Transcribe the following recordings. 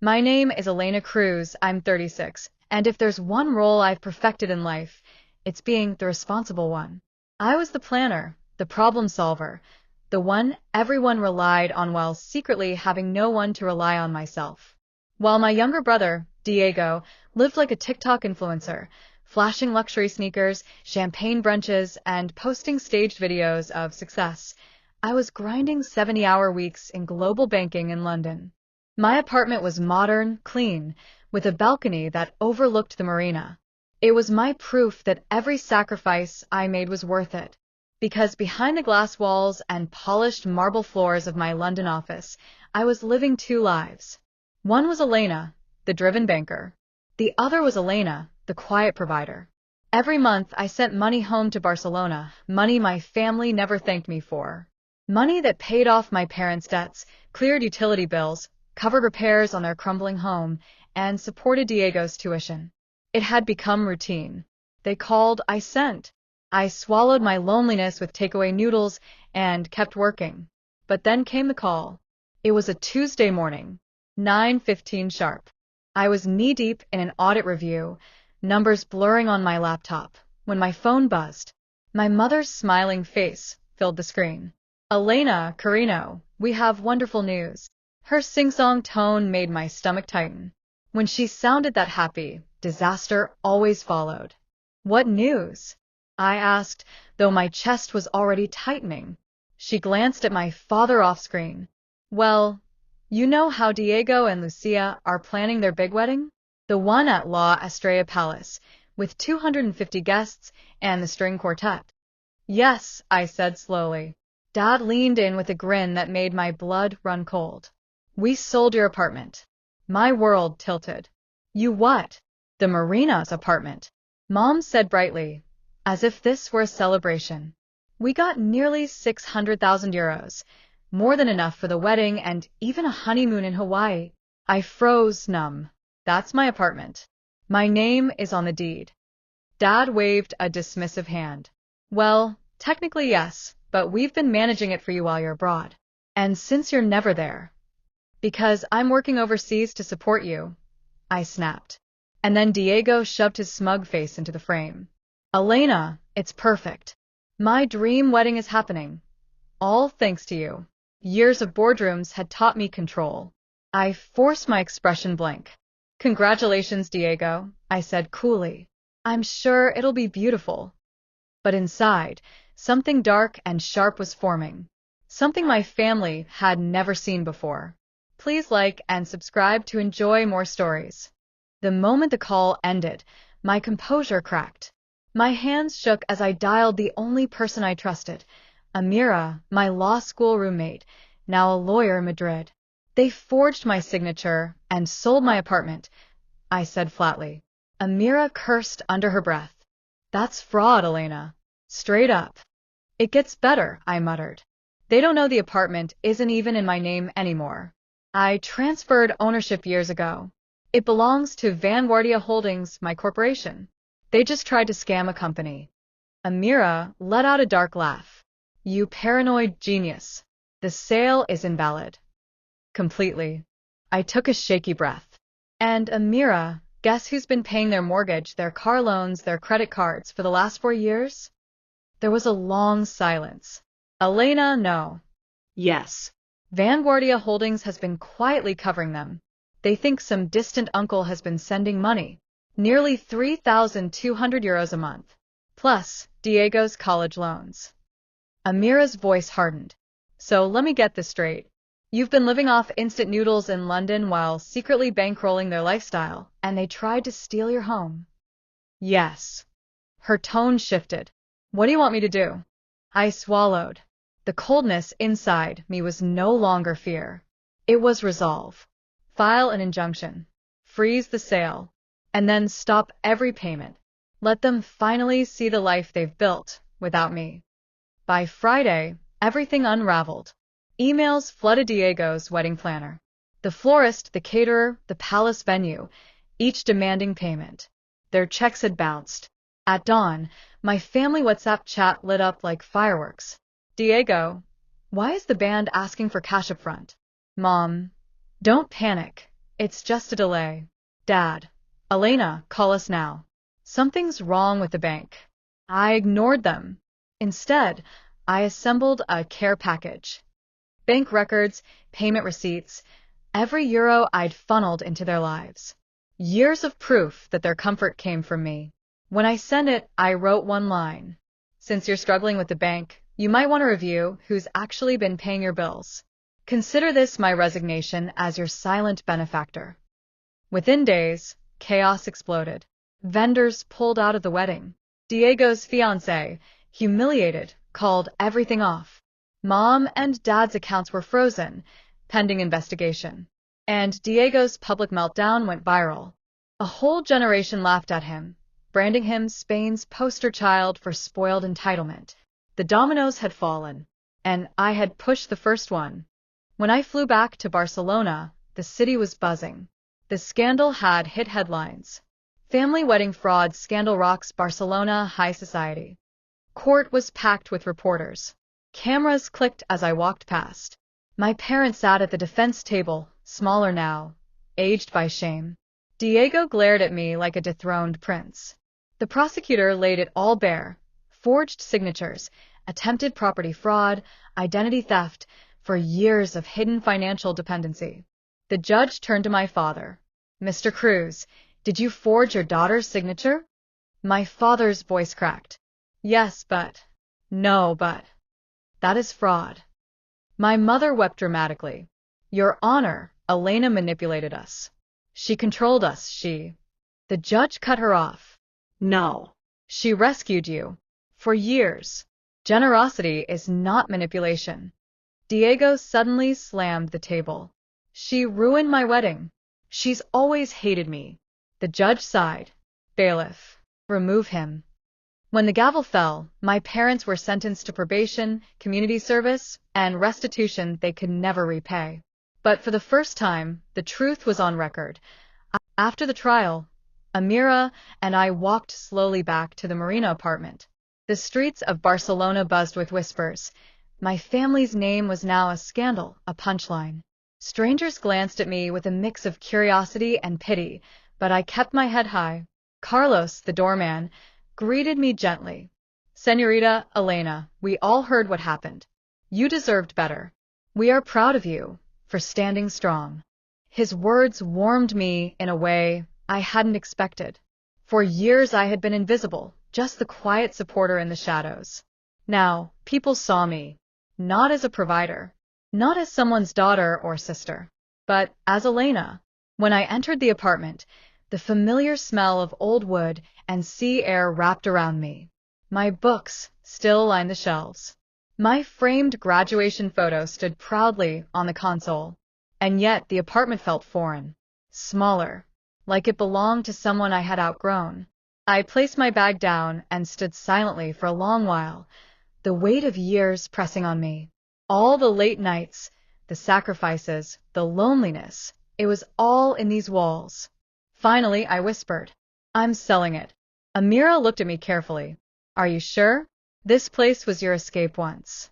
My name is Elena Cruz, I'm 36, and if there's one role I've perfected in life, it's being the responsible one. I was the planner, the problem solver, the one everyone relied on while secretly having no one to rely on myself. While my younger brother, Diego, lived like a TikTok influencer, flashing luxury sneakers, champagne brunches, and posting staged videos of success, I was grinding 70-hour weeks in global banking in London. My apartment was modern, clean, with a balcony that overlooked the marina. It was my proof that every sacrifice I made was worth it, because behind the glass walls and polished marble floors of my London office, I was living two lives. One was Elena, the driven banker. The other was Elena, the quiet provider. Every month I sent money home to Barcelona, money my family never thanked me for. Money that paid off my parents' debts, cleared utility bills, covered repairs on their crumbling home, and supported Diego's tuition. It had become routine. They called, I sent. I swallowed my loneliness with takeaway noodles and kept working. But then came the call. It was a Tuesday morning, 9:15 sharp. I was knee-deep in an audit review, numbers blurring on my laptop, when my phone buzzed. My mother's smiling face filled the screen. Elena, Carino, we have wonderful news. Her sing-song tone made my stomach tighten. When she sounded that happy, disaster always followed. What news? I asked, though my chest was already tightening. She glanced at my father off-screen. Well, you know how Diego and Lucia are planning their big wedding? The one at La Estrella Palace, with 250 guests and the string quartet. Yes, I said slowly. Dad leaned in with a grin that made my blood run cold. We sold your apartment. My world tilted. You what? The Marina's apartment. Mom said brightly, as if this were a celebration. We got nearly 600,000 euros, more than enough for the wedding and even a honeymoon in Hawaii. I froze numb. That's my apartment. My name is on the deed. Dad waved a dismissive hand. Well, technically yes, but we've been managing it for you while you're abroad. And since you're never there. Because I'm working overseas to support you, I snapped. And then Diego shoved his smug face into the frame. Elena, it's perfect. My dream wedding is happening. All thanks to you. Years of boardrooms had taught me control. I forced my expression blank. Congratulations, Diego, I said coolly. I'm sure it'll be beautiful. But inside, something dark and sharp was forming. Something my family had never seen before. Please like and subscribe to enjoy more stories. The moment the call ended, my composure cracked. My hands shook as I dialed the only person I trusted, Amira, my law school roommate, now a lawyer in Madrid. They forged my signature and sold my apartment, I said flatly. Amira cursed under her breath. That's fraud, Elena. Straight up. It gets better, I muttered. They don't know the apartment isn't even in my name anymore. I transferred ownership years ago. It belongs to Vanguardia Holdings, my corporation. They just tried to scam a company. Amira let out a dark laugh. You paranoid genius. The sale is invalid. Completely. I took a shaky breath. And Amira, guess who's been paying their mortgage, their car loans, their credit cards for the last 4 years? There was a long silence. Elena, no. Yes. Vanguardia Holdings has been quietly covering them. They think some distant uncle has been sending money. Nearly 3,200 euros a month. Plus, Diego's college loans. Amira's voice hardened. So let me get this straight. You've been living off instant noodles in London while secretly bankrolling their lifestyle, and they tried to steal your home. Yes. Her tone shifted. What do you want me to do? I swallowed. The coldness inside me was no longer fear. It was resolve. File an injunction. Freeze the sale. And then stop every payment. Let them finally see the life they've built without me. By Friday, everything unraveled. Emails flooded Diego's wedding planner. The florist, the caterer, the palace venue, each demanding payment. Their checks had bounced. At dawn, my family WhatsApp chat lit up like fireworks. Diego, why is the band asking for cash up front? Mom, don't panic. It's just a delay. Dad, Elena, call us now. Something's wrong with the bank. I ignored them. Instead, I assembled a care package. Bank records, payment receipts, every euro I'd funneled into their lives. Years of proof that their comfort came from me. When I sent it, I wrote one line. Since you're struggling with the bank, you might want to review who's actually been paying your bills. Consider this my resignation as your silent benefactor. Within days, chaos exploded. Vendors pulled out of the wedding. Diego's fiancé, humiliated, called everything off. Mom and Dad's accounts were frozen, pending investigation. And Diego's public meltdown went viral. A whole generation laughed at him, branding him Spain's poster child for spoiled entitlement. The dominoes had fallen, and I had pushed the first one. When I flew back to Barcelona, the city was buzzing. The scandal had hit headlines. Family wedding fraud scandal rocks Barcelona high society. Court was packed with reporters. Cameras clicked as I walked past. My parents sat at the defense table, smaller now, aged by shame. Diego glared at me like a dethroned prince. The prosecutor laid it all bare. Forged signatures, attempted property fraud, identity theft, for years of hidden financial dependency. The judge turned to my father. Mr. Cruz, did you forge your daughter's signature? My father's voice cracked. Yes, but. No, but. That is fraud. My mother wept dramatically. Your Honor, Elena manipulated us. She controlled us, The judge cut her off. No. She rescued you. For years. Generosity is not manipulation. Diego suddenly slammed the table. She ruined my wedding. She's always hated me. The judge sighed. Bailiff, remove him. When the gavel fell, my parents were sentenced to probation, community service, and restitution they could never repay. But for the first time, the truth was on record. After the trial, Amira and I walked slowly back to the Marina apartment. The streets of Barcelona buzzed with whispers. My family's name was now a scandal, a punchline. Strangers glanced at me with a mix of curiosity and pity, but I kept my head high. Carlos, the doorman, greeted me gently. Señorita Elena, we all heard what happened. You deserved better. We are proud of you for standing strong. His words warmed me in a way I hadn't expected. For years I had been invisible, just the quiet supporter in the shadows. Now, people saw me, not as a provider, not as someone's daughter or sister, but as Elena. When I entered the apartment, the familiar smell of old wood and sea air wrapped around me. My books still lined the shelves. My framed graduation photo stood proudly on the console, and yet the apartment felt foreign, smaller, like it belonged to someone I had outgrown. I placed my bag down and stood silently for a long while, the weight of years pressing on me. All the late nights, the sacrifices, the loneliness, it was all in these walls. Finally, I whispered, I'm selling it. Amira looked at me carefully. Are you sure? This place was your escape once.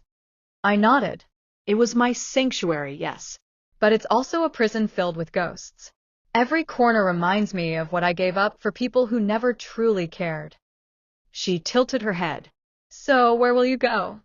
I nodded. It was my sanctuary, yes. But it's also a prison filled with ghosts. Every corner reminds me of what I gave up for people who never truly cared. She tilted her head. So, where will you go?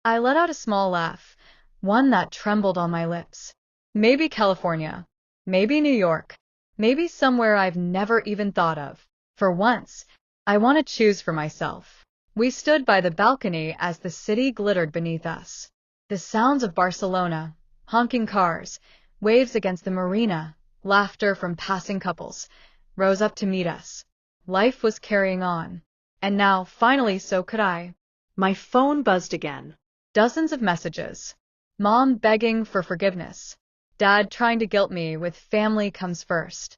I let out a small laugh, one that trembled on my lips. Maybe California. Maybe New York. Maybe somewhere I've never even thought of. For once, I want to choose for myself. We stood by the balcony as the city glittered beneath us. The sounds of Barcelona, honking cars, waves against the marina, laughter from passing couples, rose up to meet us. Life was carrying on. And now, finally, so could I. My phone buzzed again. Dozens of messages. Mom begging for forgiveness. Dad trying to guilt me with family comes first.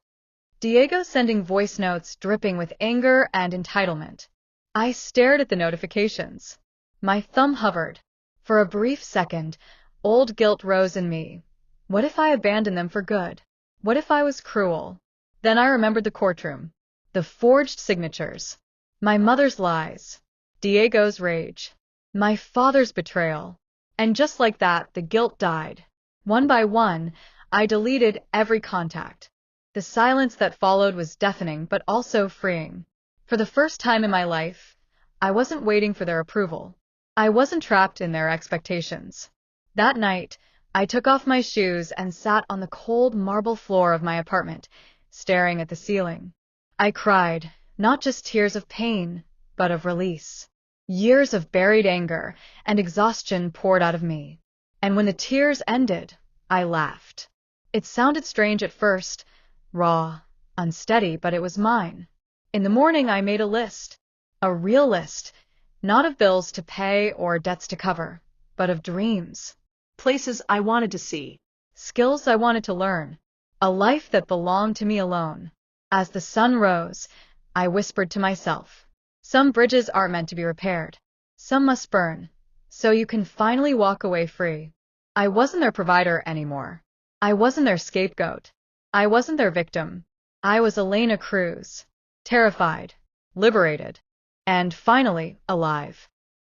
Diego sending voice notes dripping with anger and entitlement. I stared at the notifications. My thumb hovered. For a brief second, old guilt rose in me. What if I abandoned them for good? What if I was cruel? Then I remembered the courtroom. The forged signatures. My mother's lies. Diego's rage. My father's betrayal. And just like that, the guilt died. One by one, I deleted every contact. The silence that followed was deafening but also freeing. For the first time in my life, I wasn't waiting for their approval. I wasn't trapped in their expectations. That night, I took off my shoes and sat on the cold marble floor of my apartment, staring at the ceiling. I cried, not just tears of pain, but of release. Years of buried anger and exhaustion poured out of me. And when the tears ended, I laughed. It sounded strange at first, raw, unsteady, but it was mine. In the morning, I made a list. A real list, not of bills to pay or debts to cover, but of dreams. Places I wanted to see. Skills I wanted to learn. A life that belonged to me alone. As the sun rose, I whispered to myself, some bridges aren't meant to be repaired. Some must burn, so you can finally walk away free. I wasn't their provider anymore. I wasn't their scapegoat. I wasn't their victim. I was Elena Cruz. Terrified, liberated, and finally alive.